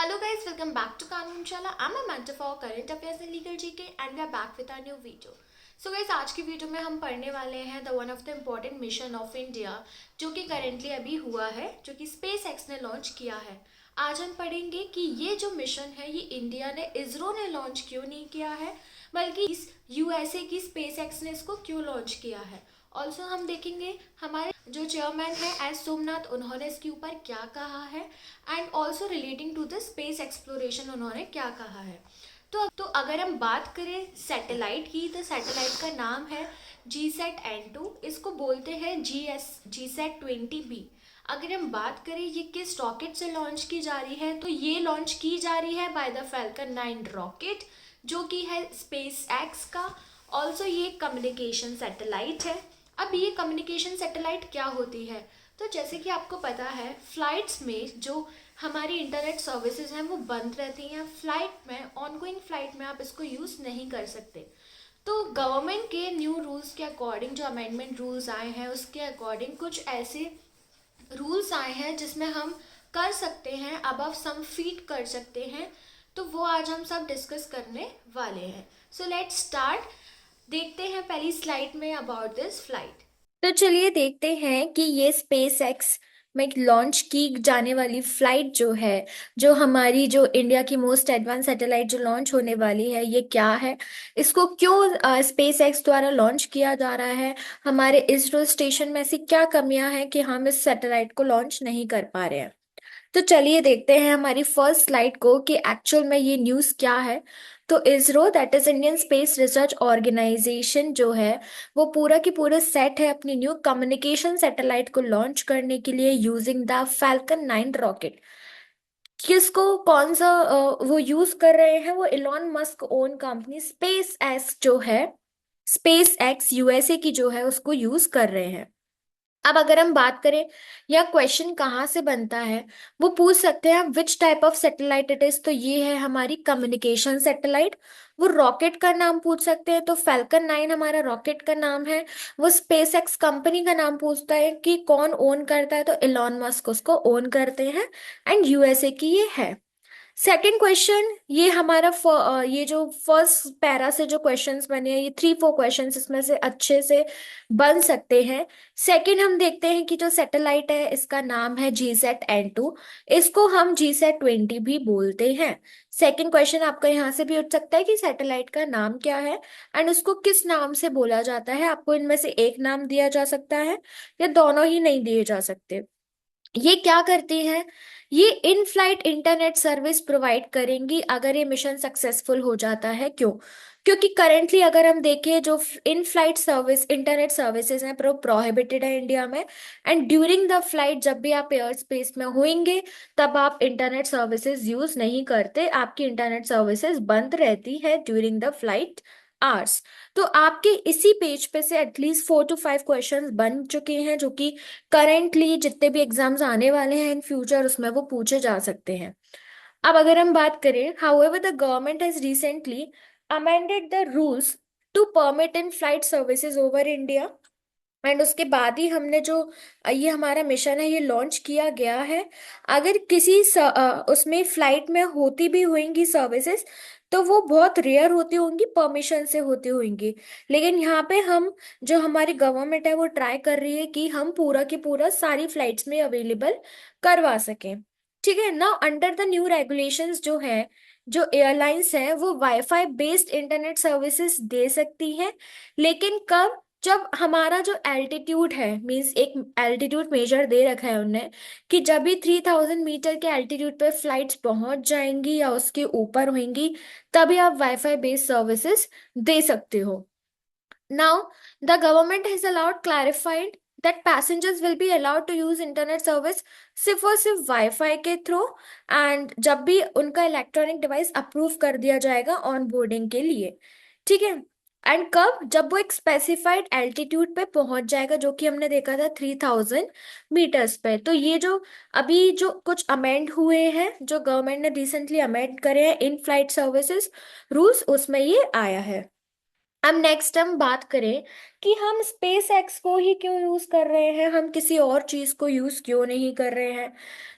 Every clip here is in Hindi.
Hello guys, welcome back to Kanun Chala. I'm a mentor for current affairs and legal GK and we are back with our new video. So guys, आज की वीडियो में हम पढ़ने वाले हैं the one of the important mission of India जो कि करेंटली अभी हुआ है, जो कि स्पेस एक्स ने लॉन्च किया है। आज हम पढ़ेंगे कि ये जो मिशन है ये इंडिया ने, इसरो ने लॉन्च क्यों नहीं किया है, बल्कि इस यूएसए की स्पेस एक्स ने इसको क्यों लॉन्च किया है। ऑल्सो हम देखेंगे हमारे जो चेयरमैन है एस सोमनाथ, उन्होंने इसके ऊपर क्या कहा है and also relating to the space exploration उन्होंने क्या कहा है। तो अगर हम बात करें सैटेलाइट की, तो सैटेलाइट का नाम है GSAT-N2, इसको बोलते हैं GSAT-20B। अगर हम बात करें ये किस रॉकेट से लॉन्च की जा रही है, तो ये लॉन्च की जा रही है बाय द फैल्कन 9 रॉकेट, जो कि है स्पेस एक्स का। ऑल्सो ये कम्युनिकेशन सैटेलाइट है। अब ये कम्युनिकेशन सैटेलाइट क्या होती है, तो जैसे कि आपको पता है फ्लाइट्स में जो हमारी इंटरनेट सर्विसेज हैं वो बंद रहती हैं। फ्लाइट में, ऑनगोइंग फ्लाइट में आप इसको यूज़ नहीं कर सकते। तो गवर्नमेंट के न्यू रूल्स के अकॉर्डिंग, जो अमेंडमेंट रूल्स आए हैं उसके अकॉर्डिंग कुछ ऐसे रूल्स आए हैं जिसमें हम कर सकते हैं, अबव सम फीट कर सकते हैं। तो वो आज हम सब डिस्कस करने वाले हैं। So let's start. देखते हैं पहली स्लाइड में अबाउट दिस फ्लाइट। तो चलिए देखते हैं कि ये स्पेस एक्स में लॉन्च की जाने वाली फ्लाइट जो है, जो हमारी जो इंडिया की मोस्ट एडवांस सैटेलाइट जो लॉन्च होने वाली है, ये क्या है, इसको क्यों स्पेस एक्स द्वारा लॉन्च किया जा रहा है, हमारे इसरो स्टेशन में ऐसी क्या कमियां हैं कि हम इस सैटेलाइट को लॉन्च नहीं कर पा रहे हैं। तो चलिए देखते हैं हमारी फर्स्ट स्लाइड को कि एक्चुअल में ये न्यूज़ क्या है। तो ISRO, that is Indian space research organisation जो है, वो पूरा की पूरा सेट है अपनी न्यू कम्युनिकेशन सैटेलाइट को लॉन्च करने के लिए यूजिंग द फैल्कन 9 रॉकेट। किसको, कौन सा वो यूज कर रहे हैं, वो Elon Musk own company space x जो है, स्पेस एक्स यूएसए की जो है, उसको यूज कर रहे हैं। अब अगर हम बात करें या क्वेश्चन कहाँ से बनता है, वो पूछ सकते हैं which type of satellite it is, तो ये है हमारी कम्युनिकेशन सैटेलाइट। वो रॉकेट का नाम पूछ सकते हैं, तो फैल्कन 9 हमारा रॉकेट का नाम है। वो स्पेस एक्स कंपनी का नाम पूछता है कि कौन ओन करता है, तो इलॉन मस्क उसको ओन करते हैं एंड यूएसए की ये है। सेकंड क्वेश्चन, ये हमारा ये जो फर्स्ट पैरा से जो क्वेश्चंस बने हैं, ये 3-4 क्वेश्चंस इसमें से अच्छे से बन सकते हैं। सेकंड हम देखते हैं कि जो सैटेलाइट है इसका नाम है GSAT-N2, इसको हम GSAT-20 भी बोलते हैं। सेकंड क्वेश्चन आपका यहाँ से भी उठ सकता है कि सैटेलाइट का नाम क्या है एंड उसको किस नाम से बोला जाता है। आपको इनमें से एक नाम दिया जा सकता है या दोनों ही नहीं दिए जा सकते। ये क्या करती है, ये in flight internet service provide करेंगी अगर ये मिशन सक्सेसफुल हो जाता है। क्यों? क्योंकि करेंटली अगर हम देखें जो in flight service internet services हैं प्रोहिबिटेड है इंडिया में। एंड ड्यूरिंग द फ्लाइट जब भी आप एयर स्पेस में होंगे तब आप इंटरनेट सर्विसेज यूज नहीं करते, आपकी इंटरनेट सर्विसेज बंद रहती है ड्यूरिंग द फ्लाइट आवर्स। तो आपके इसी पेज पे से एटलीस्ट 4 to 5 क्वेश्चंस बन चुके हैं, जो कि करेंटली जितने भी एग्जाम्स आने वाले हैं इन फ्यूचर उसमें वो पूछे जा सकते हैं। अब अगर हम बात करें, however the government has recently amended the rules to permit in flight services over India. And उसके बाद ही हमने जो ये हमारा मिशन है ये लॉन्च किया गया है। अगर किसी उसमें फ्लाइट में होती भी होंगी सर्विसेज, तो वो बहुत रेयर होती होंगी, परमिशन से होती होंगी। लेकिन यहाँ पे हम, जो हमारी गवर्नमेंट है वो ट्राई कर रही है कि हम पूरा की पूरा सारी फ्लाइट्स में अवेलेबल करवा सकें। ठीक है ना। अंडर द न्यू रेगुलेशंस जो है, जो एयरलाइंस है वो वाईफाई बेस्ड इंटरनेट सर्विसेज दे सकती हैं। लेकिन कब? जब हमारा जो एल्टीट्यूड है, मींस एक एल्टीट्यूड मेजर दे रखा है उनने, कि जब भी 3000 मीटर के एल्टीट्यूड पे फ्लाइट्स पहुंच जाएंगी या उसके ऊपर होंगी, तभी आप वाईफाई बेस्ड सर्विसेज दे सकते हो। Now the government has allowed clarified that passengers will be allowed to use internet service सिर्फ और सिर्फ वाईफाई के थ्रू, एंड जब भी उनका इलेक्ट्रॉनिक डिवाइस अप्रूव कर दिया जाएगा ऑन बोर्डिंग के लिए। ठीक है। एंड कब? जब वो एक स्पेसिफाइड एल्टीट्यूड पे पहुंच जाएगा, जो कि हमने देखा था 3000 मीटर्स पे। तो ये जो अभी जो कुछ अमेंड हुए हैं, जो गवर्नमेंट ने रिसेंटली अमेंड करे हैं इन फ्लाइट सर्विसेज रूल्स, उसमें ये आया है। अब नेक्स्ट हम बात करें कि हम स्पेस एक्स को ही क्यों यूज कर रहे हैं, हम किसी और चीज को यूज क्यों नहीं कर रहे हैं।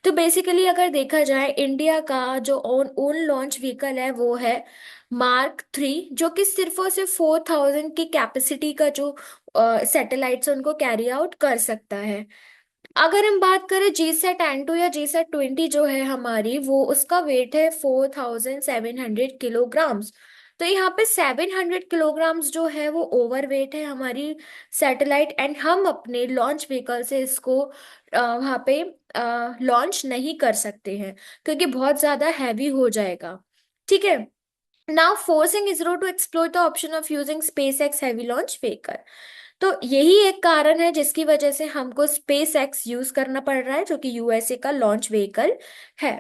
तो बेसिकली अगर देखा जाए, इंडिया का जो ओन ओन लॉन्च व्हीकल है वो है मार्क 3, जो कि सिर्फ और सिर्फ 4000 की कैपेसिटी का जो सैटेलाइट्स उनको कैरी आउट कर सकता है। अगर हम बात करें GSAT-N2 या GSAT-20 जो है हमारी, वो उसका वेट है 4700 किलोग्राम्स। तो यहाँ पे 700 किलोग्राम्स जो है वो ओवर वेट है हमारी सैटेलाइट, एंड हम अपने लॉन्च व्हीकल से इसको वहाँ पे लॉन्च नहीं कर सकते हैं, क्योंकि बहुत ज्यादा हैवी हो जाएगा। ठीक है। Now forcing ISRO to explore the option of using SpaceX heavy launch vehicle. तो यही एक कारण है जिसकी वजह से हमको स्पेस एक्स यूज करना पड़ रहा है, जो कि यूएसए का लॉन्च व्हीकल है।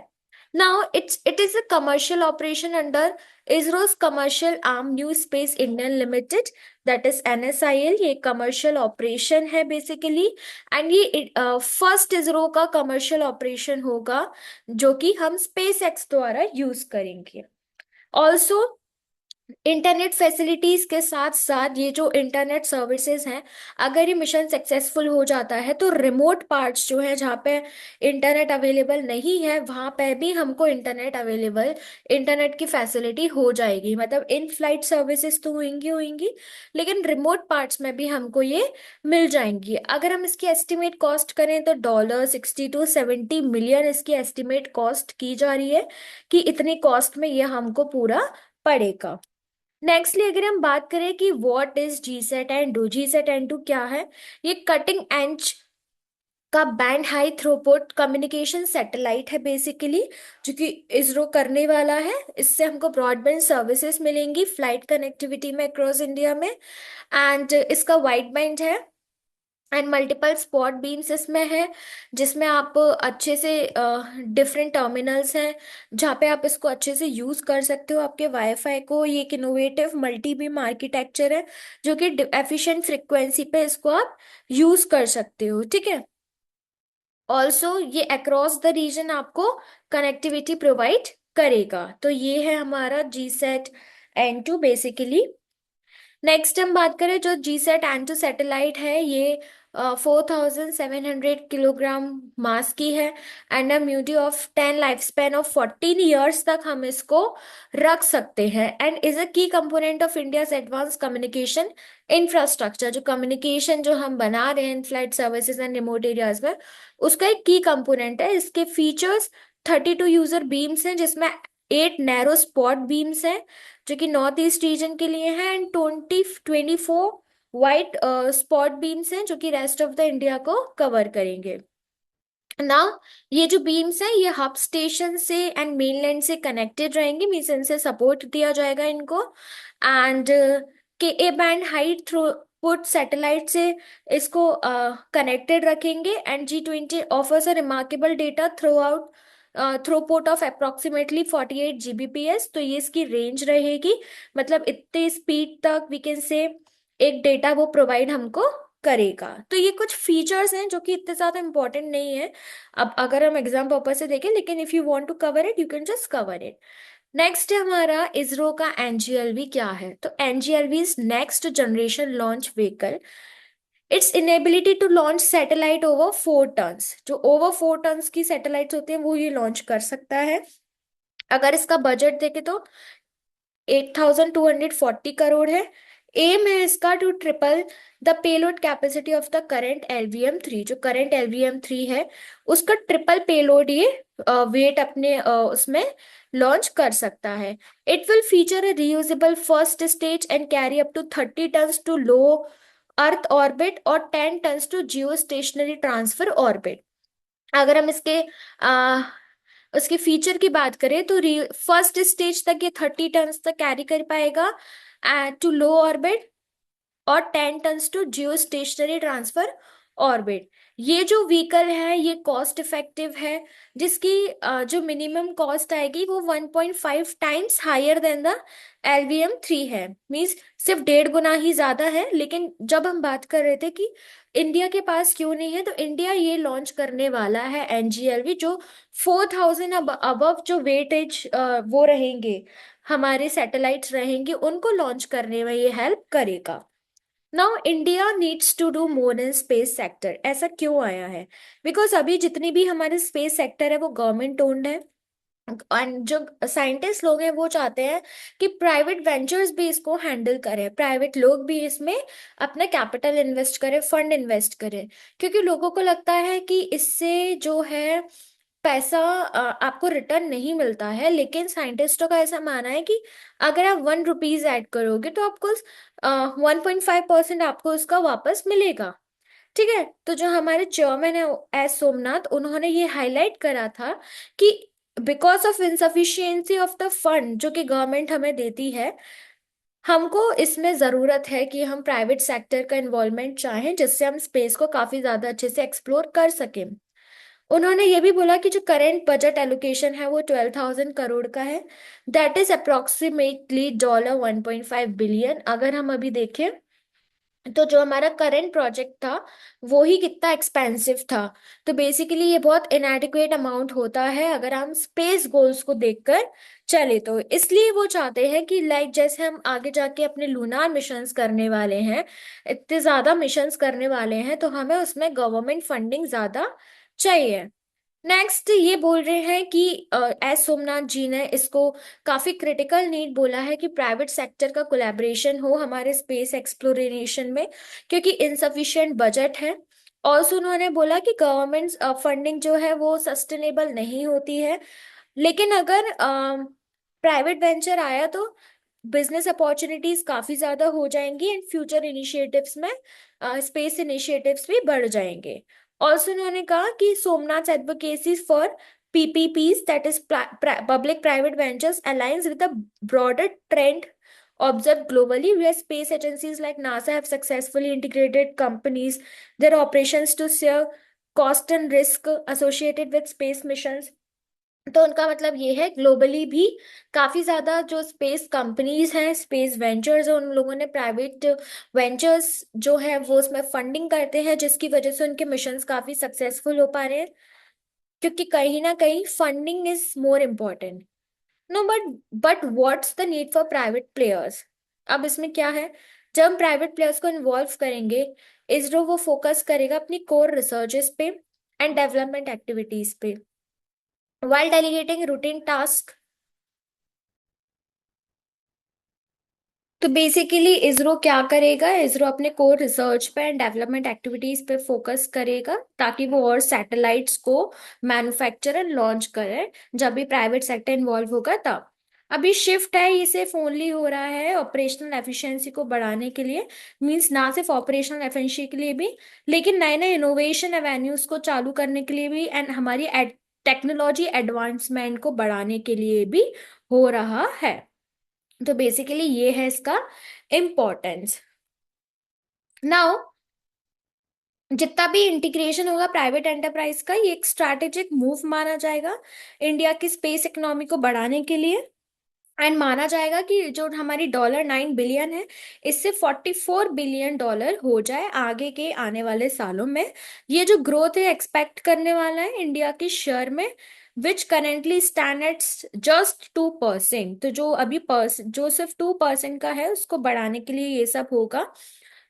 Now it is a commercial operation under ISRO's commercial arm new space Indian limited, that is NSIL। ये कमर्शियल ऑपरेशन है बेसिकली, एंड ये फर्स्ट इसरो का कमर्शियल ऑपरेशन होगा जो कि हम स्पेस एक्स द्वारा यूज करेंगे। ऑल्सो इंटरनेट फैसिलिटीज के साथ साथ ये जो इंटरनेट सर्विसेज हैं, अगर ये मिशन सक्सेसफुल हो जाता है तो रिमोट पार्ट्स जो है जहाँ पे इंटरनेट अवेलेबल नहीं है, वहाँ पे भी हमको इंटरनेट की फैसिलिटी हो जाएगी। मतलब इन फ्लाइट सर्विसेज तो होंगी होंगी, लेकिन रिमोट पार्ट्स में भी हमको ये मिल जाएंगी। अगर हम इसकी एस्टिमेट कॉस्ट करें तो $60 to 70 मिलियन इसकी एस्टिमेट कॉस्ट की जा रही है, कि इतनी कॉस्ट में ये हमको पूरा पड़ेगा। नेक्स्टली अगर हम बात करें कि व्हाट इज GSAT-N2, GSAT-N2 क्या है, ये कटिंग एज का band high throughput communication satellite है बेसिकली, जो कि इसरो करने वाला है। इससे हमको ब्रॉडबैंड सर्विसेज मिलेंगी फ्लाइट कनेक्टिविटी में अक्रॉस इंडिया में, एंड इसका वाइड बैंड है, एंड मल्टीपल स्पॉट बीम्स इसमें है, जिसमें आप अच्छे से डिफरेंट टर्मिनल्स हैं जहाँ पे आप इसको अच्छे से यूज कर सकते हो आपके वाईफाई को। ये एक इनोवेटिव मल्टी बीम आर्किटेक्चर है जो कि एफिशिएंट फ्रिक्वेंसी पे इसको आप यूज कर सकते हो। ठीक है। ऑल्सो ये अक्रॉस द रीजन आपको कनेक्टिविटी प्रोवाइड करेगा। तो ये है हमारा GSAT-N2 बेसिकली। नेक्स्ट हम बात करें जो GSAT-N2 सैटेलाइट है, ये 4700 किलोग्राम मास की है, एंड अ म्यूटी of 10 life span of 14 years तक हम इसको रख सकते हैं, एंड इज अ की component of India's advance communication infrastructure. जो कम्युनिकेशन जो हम बना रहे हैं इन flight services and remote areas में, उसका एक की कंपोनेंट है। इसके फीचर्स 32 यूजर बीम्स हैं, जिसमें 8 नैरो स्पॉट बीम्स हैं जो कि नॉर्थ ईस्ट रीजन के लिए हैं, एंड 24 वाइट स्पॉट बीम्स हैं जो कि रेस्ट ऑफ द इंडिया को कवर करेंगे ना। ये जो बीम्स हैं ये हब स्टेशन से एंड मेनलैंड से कनेक्टेड रहेंगे, मीन्स इनसे सपोर्ट दिया जाएगा इनको, एंड के A band high throughput satellite से इसको कनेक्टेड रखेंगे, and G20 offers a remarkable data through out throughput of approximately 48 Gbps। तो ये इसकी रेंज रहेगी, मतलब इतने स्पीड तक वी कैन से एक डेटा वो प्रोवाइड हमको करेगा। तो ये कुछ फीचर्स हैं जो कि इतने ज्यादा इंपॉर्टेंट नहीं है अब अगर हम एग्जाम पर्पज से देखें, लेकिन if you want to cover it you can just cover it. Next है हमारा इसरो का NGLV क्या है। तो NGLV is next generation launch vehicle. It's inability to launch satellite over 4 tonnes. जो ओवर 4 टन्स की सैटेलाइट्स होती हैं वो ये लॉन्च कर सकता है। अगर इसका बजट देखे तो 8240 करोड़ है। एम है इसका to triple the payload capacity of the current LVM-3। जो करेंट LVM-3 है उसका ट्रिपल पेलोड ये वेट अपने उसमें लॉन्च कर सकता है। It will feature a reusable first stage and carry up to 30 tonnes to low earth orbit और 10 tonnes to geostationary transfer orbit. अगर हम इसके आ, उसके फीचर की बात करें तो फर्स्ट स्टेज तक ये 30 टन्स तक कैरी कर पाएगा टू लो ऑर्बिट, और 10 tonnes to geostationary transfer orbit. ये जो व्हीकल है ये कॉस्ट इफेक्टिव है, जिसकी जो मिनिमम कॉस्ट आएगी वो 1.5 times higher than the LVM-3 है, मीन्स सिर्फ 1.5 गुना ही ज्यादा है। लेकिन जब हम बात कर रहे थे कि इंडिया के पास क्यों नहीं है, तो इंडिया ये लॉन्च करने वाला है NGLV, जो 4000 अबव जो वेटेज वो रहेंगे हमारे सैटेलाइट्स रहेंगे उनको लॉन्च करने में ये हेल्प करेगा। Now India needs to do more in space sector. ऐसा क्यों आया है? बिकॉज अभी जितनी भी हमारे स्पेस सेक्टर है वो गवर्नमेंट ओन्ड है, एंड जो साइंटिस्ट लोग हैं वो चाहते हैं कि प्राइवेट वेंचर्स भी इसको हैंडल करें, प्राइवेट लोग भी इसमें अपना कैपिटल इन्वेस्ट करें, फंड इन्वेस्ट करें। क्योंकि लोगों को लगता है कि इससे जो है पैसा आपको रिटर्न नहीं मिलता है, लेकिन साइंटिस्टों का ऐसा मानना है कि अगर आप 1 रुपीज ऐड करोगे तो आपको 1.5% आपको उसका वापस मिलेगा। ठीक है, तो जो हमारे चेयरमैन है एस सोमनाथ, उन्होंने ये हाईलाइट करा था कि because of insufficiency of the fund जो कि गवर्नमेंट हमें देती है, हमको इसमें जरूरत है कि हम प्राइवेट सेक्टर का इन्वॉल्वमेंट चाहें जिससे हम स्पेस को काफी ज्यादा अच्छे से एक्सप्लोर कर सकें। उन्होंने ये भी बोला कि जो करंट बजट एलोकेशन है वो 12,000 करोड़ का है, दैट इज अप्रोक्सीमेटली $1.5 बिलियन। अगर हम अभी देखें तो जो हमारा करंट प्रोजेक्ट था वो ही कितना एक्सपेंसिव था। तो बेसिकली ये बहुत इनएडिक्वेट अमाउंट होता है अगर हम स्पेस गोल्स को देखकर चले तो। इसलिए वो चाहते हैं कि लाइक जैसे हम आगे जाके अपने लूनार मिशंस करने वाले हैं, इतने ज्यादा मिशंस करने वाले हैं, तो हमें उसमें गवर्नमेंट फंडिंग ज्यादा चाहिए। नेक्स्ट ये बोल रहे हैं कि एस सोमनाथ जी ने इसको काफी क्रिटिकल नीड बोला है कि प्राइवेट सेक्टर का कोलैबोरेशन हो हमारे स्पेस एक्सप्लोरेशन में, क्योंकि इनसफिशिएंट बजट है। ऑल्सो उन्होंने बोला कि गवर्नमेंट फंडिंग जो है वो सस्टेनेबल नहीं होती है, लेकिन अगर प्राइवेट वेंचर आया तो बिजनेस अपॉर्चुनिटीज काफी ज्यादा हो जाएंगी एंड फ्यूचर इनिशिएटिव्स में स्पेस इनिशिएटिव्स भी बढ़ जाएंगे। ऑल्सो उन्होंने कहा कि Somnath advocacy for PPPs, that is public private ventures, aligns with the broader trend observed globally, where space agencies like NASA have successfully integrated companies their operations to share cost and risk associated with space missions। तो उनका मतलब ये है ग्लोबली भी काफी ज्यादा जो स्पेस कंपनीज हैं, स्पेस वेंचर्स हैं, उन लोगों ने प्राइवेट वेंचर्स जो है वो उसमें फंडिंग करते हैं, जिसकी वजह से उनके मिशंस काफी सक्सेसफुल हो पा रहे हैं। क्योंकि कहीं ना कहीं funding is more important. No but what's the need for private players? अब इसमें क्या है, जब हम प्राइवेट प्लेयर्स को इन्वॉल्व करेंगे, इसरो वो फोकस करेगा अपनी कोर रिसर्चेस पे एंड डेवलपमेंट एक्टिविटीज पे, while delegating routine tasks। तो बेसिकली इसरो क्या करेगा, इसरो अपने कोर रिसर्च पे एंड डेवलपमेंट एक्टिविटीज पे फोकस करेगा ताकि वो और सैटेलाइट्स को मैन्युफैक्चर एंड लॉन्च करे जब भी प्राइवेट सेक्टर इन्वॉल्व होगा तब। अभी शिफ्ट है, ये सिर्फ ओनली हो रहा है ऑपरेशनल एफिशिएंसी को बढ़ाने के लिए, मींस ना सिर्फ ऑपरेशनल एफिशिएंसी के लिए भी, लेकिन नए नए इनोवेशन एवेन्यूज को चालू करने के लिए भी एंड हमारी टेक्नोलॉजी एडवांसमेंट को बढ़ाने के लिए भी हो रहा है। तो बेसिकली ये है इसका इम्पोर्टेंस। नाउ जितना भी इंटीग्रेशन होगा प्राइवेट एंटरप्राइज का, ये एक स्ट्रैटेजिक मूव माना जाएगा इंडिया की स्पेस इकोनॉमी को बढ़ाने के लिए। एंड माना जाएगा कि जो हमारी $9 बिलियन है, इससे $44 बिलियन हो जाए आगे के आने वाले सालों में। ये जो ग्रोथ है एक्सपेक्ट करने वाला है इंडिया की शेयर में, विच करेंटली स्टैंड एट जस्ट 2%। तो जो अभी जो सिर्फ 2% का है उसको बढ़ाने के लिए ये सब होगा।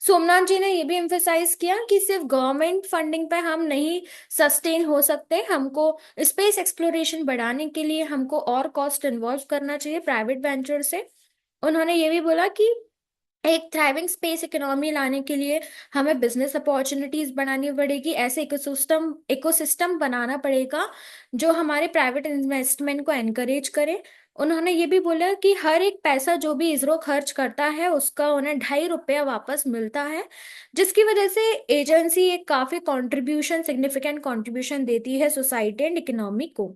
सोमनाथ जी ने ये भी एम्फेसाइज किया कि सिर्फ गवर्नमेंट फंडिंग पे हम नहीं सस्टेन हो सकते, हमको स्पेस एक्सप्लोरेशन बढ़ाने के लिए हमको और कॉस्ट इन्वॉल्व करना चाहिए प्राइवेट वेंचर से। उन्होंने ये भी बोला कि एक थ्राइविंग स्पेस इकोनॉमी लाने के लिए हमें बिजनेस अपॉर्चुनिटीज बनानी पड़ेगी, ऐसे इकोसिस्टम इकोसिस्टम बनाना पड़ेगा जो हमारे प्राइवेट इन्वेस्टमेंट को एनकरेज करे। उन्होंने ये भी बोला कि हर एक पैसा जो भी इसरो खर्च करता है उसका उन्हें ₹2.5 वापस मिलता है, जिसकी वजह से एजेंसी एक काफी कंट्रीब्यूशन, सिग्निफिकेंट कंट्रीब्यूशन देती है सोसाइटी एंड इकोनॉमी को।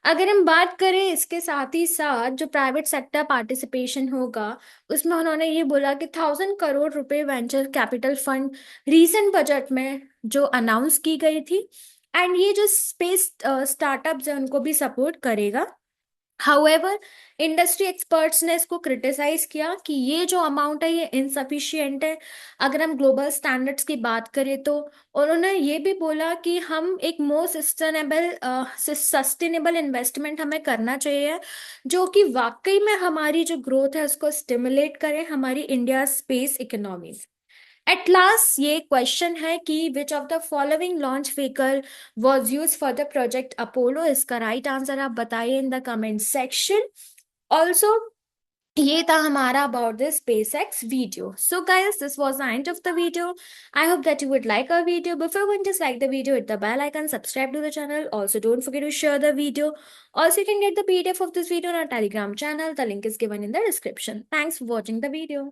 अगर हम बात करें इसके साथ ही साथ जो प्राइवेट सेक्टर पार्टिसिपेशन होगा, उसमें उन्होंने ये बोला कि 1,000 करोड़ रुपए venture capital fund recent budget में जो अनाउंस की गई थी, एंड ये जो स्पेस स्टार्टअप्स है उनको भी सपोर्ट करेगा। हाउएवर इंडस्ट्री एक्सपर्ट्स ने इसको क्रिटिसाइज किया कि ये जो अमाउंट है ये इनसफिशिएंट है अगर हम ग्लोबल स्टैंडर्ड्स की बात करें तो। उन्होंने ये भी बोला कि हम एक मोर सस्टेनेबल इन्वेस्टमेंट हमें करना चाहिए जो कि वाकई में हमारी जो ग्रोथ है उसको स्टिमुलेट करे, हमारी India space economy. At last ये क्वेश्चन है कि which of the following launch vehicle was use for the project Apollo, इसका राइट आंसर आप बताइए in the comment section. Also ये था हमारा about the space x video. So guys this was the end of the video. I hope that you would like our video. Before going, just like the video, hit the bell icon, subscribe to the channel. Also don't forget to share the video. Also you can get the PDF of this video on our Telegram channel. The link is given in the description. Thanks for watching the video.